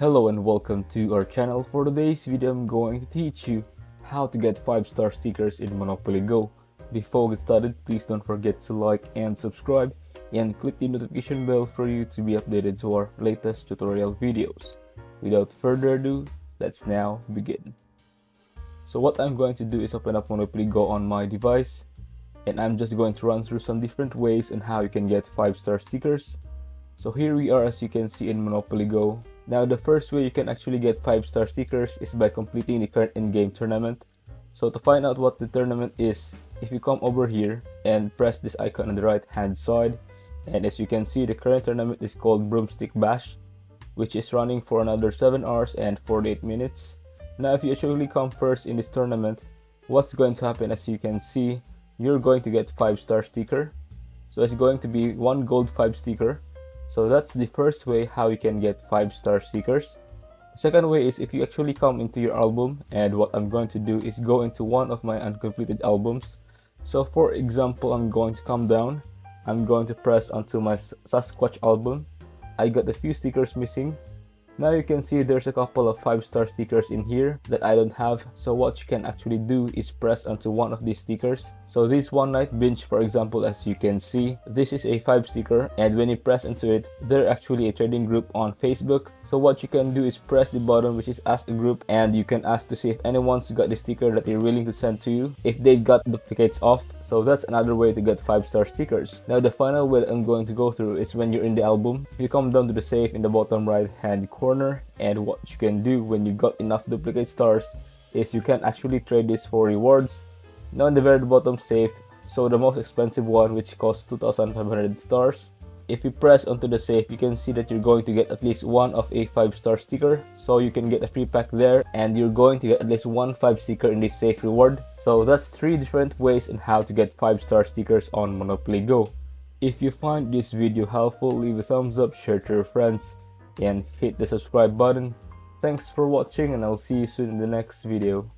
Hello and welcome to our channel. For today's video, I'm going to teach you how to get 5-star stickers in Monopoly Go. Before we get started, please don't forget to like and subscribe and click the notification bell for you to be updated to our latest tutorial videos. Without further ado, let's now begin. So what I'm going to do is open up Monopoly Go on my device, and I'm just going to run through some different ways on how you can get 5-star stickers. So here we are, as you can see, in Monopoly Go. Now the first way you can actually get 5-star stickers is by completing the current in-game tournament. So to find out what the tournament is, if you come over here and press this icon on the right hand side, and as you can see, the current tournament is called Broomstick Bash, which is running for another 7 hours and 48 minutes. Now if you actually come first in this tournament, what's going to happen, as you can see, you're going to get 5-star sticker. So it's going to be 1 gold 5 sticker. So that's the first way how you can get 5-star stickers. The second way is if you actually come into your album, and what I'm going to do is go into one of my uncompleted albums. So for example, I'm going to come down, I'm going to press onto my Sasquatch album. I got a few stickers missing. Now you can see there's a couple of 5-star stickers in here that I don't have. So what you can actually do is press onto one of these stickers. So this One Night Binge, for example, as you can see, this is a 5 sticker, and when you press into it, they're actually a trading group on Facebook. So what you can do is press the button which is ask a group, and you can ask to see if anyone's got the sticker that they're willing to send to you, if they've got duplicates off. So that's another way to get 5-star stickers. Now the final way that I'm going to go through is when you're in the album. If you come down to the safe in the bottom right hand corner, and what you can do when you got enough duplicate stars is you can actually trade this for rewards. Now in the very bottom safe, so the most expensive one, which costs 2,500 stars, if you press onto the safe, you can see that you're going to get at least one of a 5-star sticker. So you can get a free pack there, and you're going to get at least one 5 sticker in this safe reward. So that's 3 different ways on how to get 5-star stickers on Monopoly Go. If you find this video helpful, leave a thumbs up, share to your friends, and hit the subscribe button. Thanks for watching, and I'll see you soon in the next video.